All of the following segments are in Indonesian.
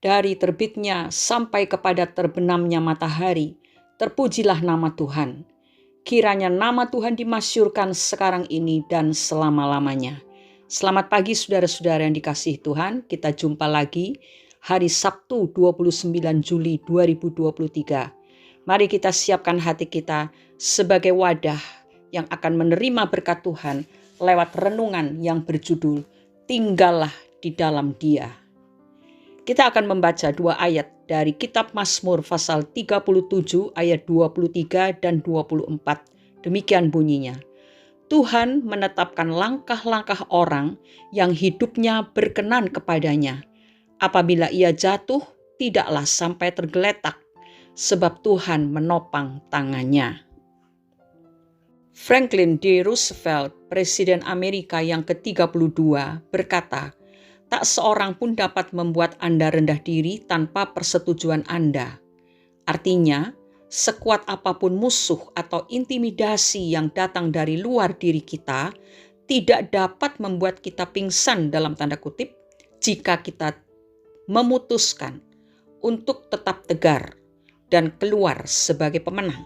Dari terbitnya sampai kepada terbenamnya matahari, terpujilah nama Tuhan. Kiranya nama Tuhan dimasyurkan sekarang ini dan selama-lamanya. Selamat pagi saudara-saudara yang dikasihi Tuhan. Kita jumpa lagi hari Sabtu 29 Juli 2023. Mari kita siapkan hati kita sebagai wadah yang akan menerima berkat Tuhan lewat renungan yang berjudul Tinggallah di dalam Dia. Kita akan membaca 2 ayat dari kitab Mazmur pasal 37 ayat 23 dan 24. Demikian bunyinya. Tuhan menetapkan langkah-langkah orang yang hidupnya berkenan kepadanya. Apabila ia jatuh, tidaklah sampai tergeletak, sebab Tuhan menopang tangannya. Franklin D. Roosevelt, Presiden Amerika yang ke-32, berkata, tak seorang pun dapat membuat Anda rendah diri tanpa persetujuan Anda. Artinya, sekuat apapun musuh atau intimidasi yang datang dari luar diri kita, tidak dapat membuat kita pingsan dalam tanda kutip, jika kita memutuskan untuk tetap tegar dan keluar sebagai pemenang.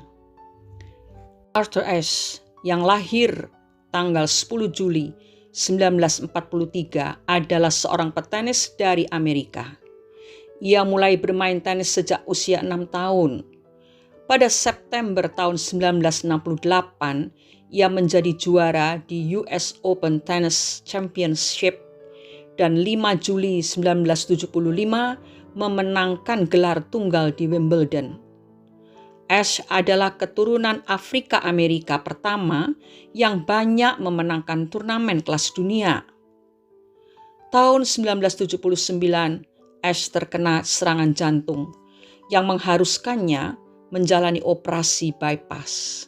Arthur Ashe yang lahir tanggal 10 Juli 1943 adalah seorang petenis dari Amerika. Ia mulai bermain tenis sejak usia 6 tahun. Pada September tahun 1968, ia menjadi juara di US Open Tennis Championship dan 5 Juli 1975 memenangkan gelar tunggal di Wimbledon. Ashe adalah keturunan Afrika Amerika pertama yang banyak memenangkan turnamen kelas dunia. Tahun 1979, Ashe terkena serangan jantung yang mengharuskannya menjalani operasi bypass.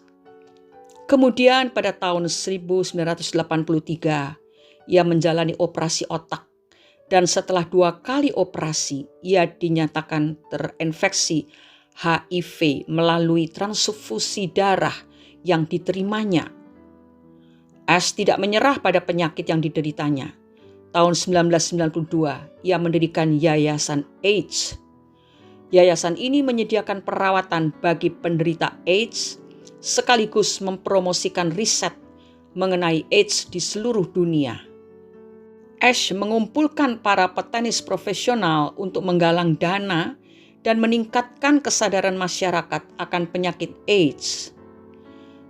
Kemudian pada tahun 1983, ia menjalani operasi otak dan setelah 2 kali operasi, ia dinyatakan terinfeksi HIV melalui transfusi darah yang diterimanya. Ashe tidak menyerah pada penyakit yang dideritanya. Tahun 1992, ia mendirikan Yayasan AIDS. Yayasan ini menyediakan perawatan bagi penderita AIDS sekaligus mempromosikan riset mengenai AIDS di seluruh dunia. Ashe mengumpulkan para petenis profesional untuk menggalang dana dan meningkatkan kesadaran masyarakat akan penyakit AIDS.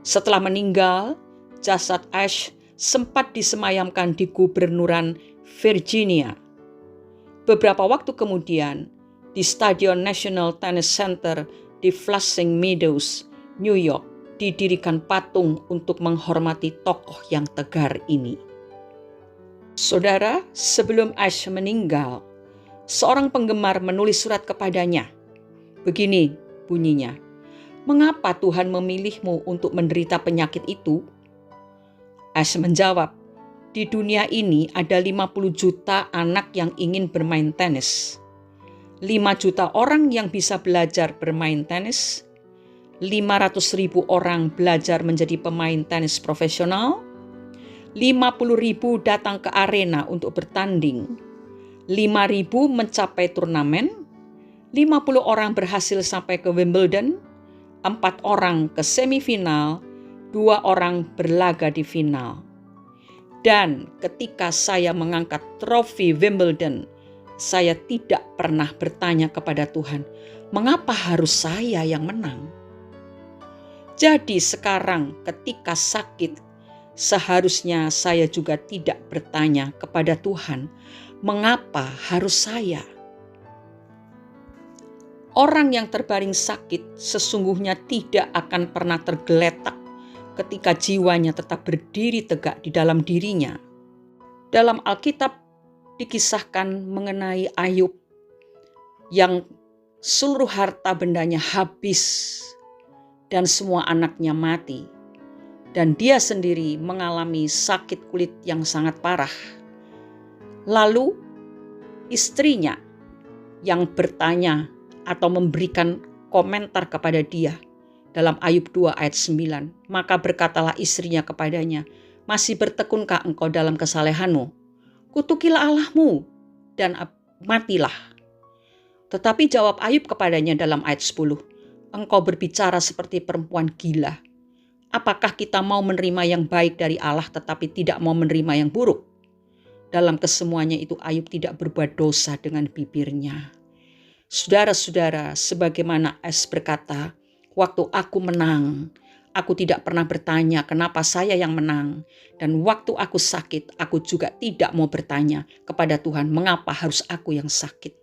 Setelah meninggal, jasad Ashe sempat disemayamkan di Gubernuran Virginia. Beberapa waktu kemudian, di Stadion National Tennis Center di Flushing Meadows, New York, didirikan patung untuk menghormati tokoh yang tegar ini. Saudara, sebelum Ashe meninggal, seorang penggemar menulis surat kepadanya. Begini bunyinya, "Mengapa Tuhan memilihmu untuk menderita penyakit itu?" Ashe menjawab, "Di dunia ini ada 50 juta anak yang ingin bermain tenis. 5 juta orang yang bisa belajar bermain tenis. 500.000 orang belajar menjadi pemain tenis profesional. 50.000 datang ke arena untuk bertanding. 5.000 mencapai turnamen, 50 orang berhasil sampai ke Wimbledon, 4 orang ke semifinal, 2 orang berlaga di final. Dan ketika saya mengangkat trofi Wimbledon, saya tidak pernah bertanya kepada Tuhan, mengapa harus saya yang menang? Jadi sekarang ketika sakit, seharusnya saya juga tidak bertanya kepada Tuhan, mengapa harus saya? Orang yang terbaring sakit sesungguhnya tidak akan pernah tergeletak ketika jiwanya tetap berdiri tegak di dalam dirinya. Dalam Alkitab dikisahkan mengenai Ayub yang seluruh harta bendanya habis dan semua anaknya mati. Dan dia sendiri mengalami sakit kulit yang sangat parah. Lalu istrinya yang bertanya atau memberikan komentar kepada dia dalam Ayub 2 ayat 9. Maka berkatalah istrinya kepadanya, "Masih bertekunkah engkau dalam kesalehanmu? Kutukilah Allahmu dan matilah." Tetapi jawab Ayub kepadanya dalam ayat 10, "Engkau berbicara seperti perempuan gila. Apakah kita mau menerima yang baik dari Allah tetapi tidak mau menerima yang buruk?" Dalam kesemuanya itu Ayub tidak berbuat dosa dengan bibirnya. Saudara-saudara, sebagaimana Es berkata, "Waktu aku menang, aku tidak pernah bertanya kenapa saya yang menang. Dan waktu aku sakit, aku juga tidak mau bertanya kepada Tuhan mengapa harus aku yang sakit."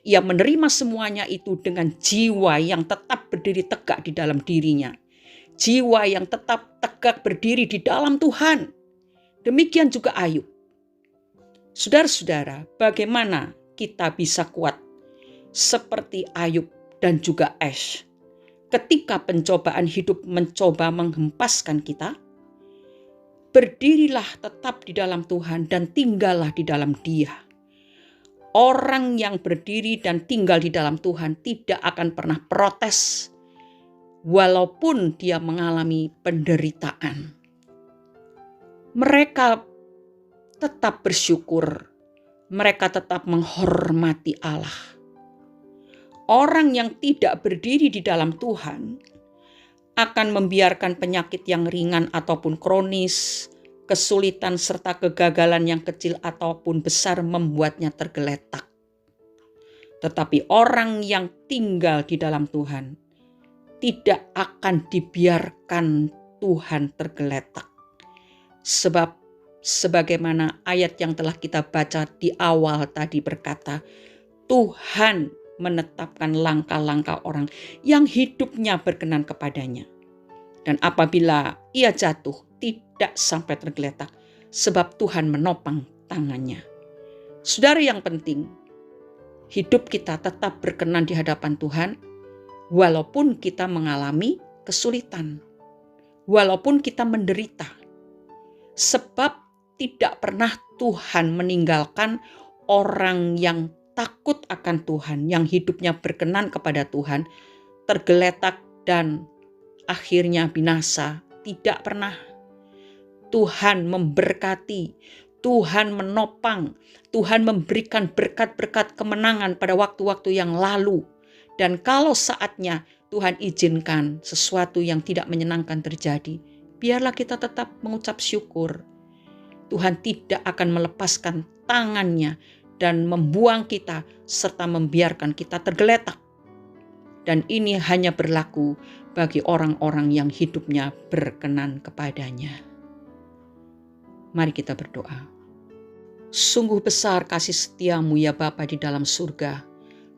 Ia menerima semuanya itu dengan jiwa yang tetap berdiri tegak di dalam dirinya. Jiwa yang tetap tegak berdiri di dalam Tuhan. Demikian juga Ayub. Saudara-saudara, bagaimana kita bisa kuat seperti Ayub dan juga Es ketika pencobaan hidup mencoba menghempaskan kita? Berdirilah tetap di dalam Tuhan dan tinggallah di dalam Dia. Orang yang berdiri dan tinggal di dalam Tuhan tidak akan pernah protes walaupun dia mengalami penderitaan. Mereka tetap bersyukur, mereka tetap menghormati Allah. Orang yang tidak berdiri di dalam Tuhan akan membiarkan penyakit yang ringan ataupun kronis, kesulitan serta kegagalan yang kecil ataupun besar membuatnya tergeletak. Tetapi orang yang tinggal di dalam Tuhan tidak akan dibiarkan Tuhan tergeletak. Sebab sebagaimana ayat yang telah kita baca di awal tadi berkata, Tuhan menetapkan langkah-langkah orang yang hidupnya berkenan kepadanya. Dan apabila ia jatuh, tidak sampai tergeletak, sebab Tuhan menopang tangannya. Saudara yang penting, hidup kita tetap berkenan di hadapan Tuhan, walaupun kita mengalami kesulitan, walaupun kita menderita. Sebab tidak pernah Tuhan meninggalkan orang yang takut akan Tuhan, yang hidupnya berkenan kepada Tuhan, tergeletak dan akhirnya binasa. Tidak pernah. Tuhan memberkati, Tuhan menopang, Tuhan memberikan berkat-berkat kemenangan pada waktu-waktu yang lalu. Dan kalau saatnya Tuhan izinkan sesuatu yang tidak menyenangkan terjadi, biarlah kita tetap mengucap syukur. Tuhan tidak akan melepaskan tangannya dan membuang kita serta membiarkan kita tergeletak. Dan ini hanya berlaku bagi orang-orang yang hidupnya berkenan kepadanya. Mari kita berdoa. Sungguh besar kasih setiamu ya Bapa di dalam surga.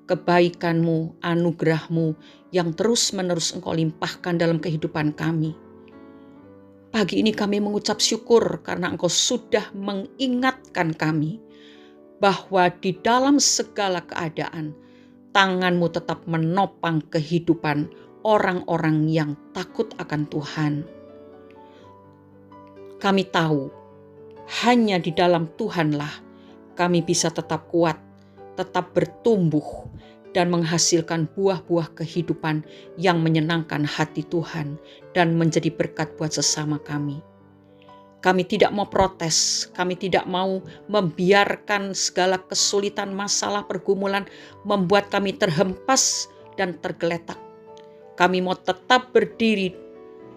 Kebaikanmu, anugerahmu yang terus-menerus Engkau limpahkan dalam kehidupan kami. Pagi ini kami mengucap syukur karena Engkau sudah mengingatkan kami bahwa di dalam segala keadaan tangan-Mu tetap menopang kehidupan orang-orang yang takut akan Tuhan. Kami tahu hanya di dalam Tuhanlah kami bisa tetap kuat, tetap bertumbuh, dan menghasilkan buah-buah kehidupan yang menyenangkan hati Tuhan dan menjadi berkat buat sesama kami. Kami tidak mau protes, kami tidak mau membiarkan segala kesulitan, masalah, pergumulan membuat kami terhempas dan tergeletak. Kami mau tetap berdiri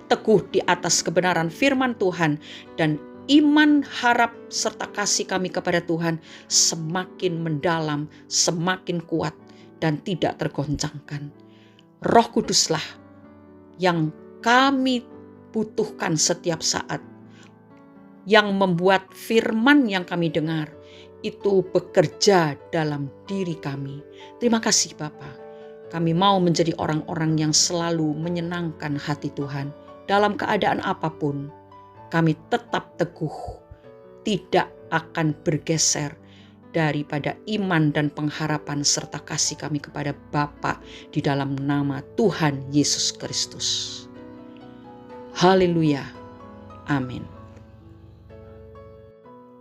teguh di atas kebenaran firman Tuhan, dan iman, harap, serta kasih kami kepada Tuhan semakin mendalam, semakin kuat, dan tidak tergoncangkan. Roh Kuduslah yang kami butuhkan setiap saat, yang membuat firman yang kami dengar itu bekerja dalam diri kami. Terima kasih Bapa. Kami mau menjadi orang-orang yang selalu menyenangkan hati Tuhan. Dalam keadaan apapun, kami tetap teguh, tidak akan bergeser daripada iman dan pengharapan serta kasih kami kepada Bapa di dalam nama Tuhan Yesus Kristus. Haleluya. Amin.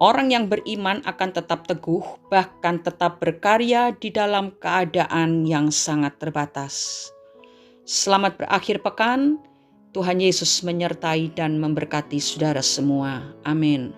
Orang yang beriman akan tetap teguh, bahkan tetap berkarya di dalam keadaan yang sangat terbatas. Selamat berakhir pekan. Tuhan Yesus menyertai dan memberkati saudara semua. Amin.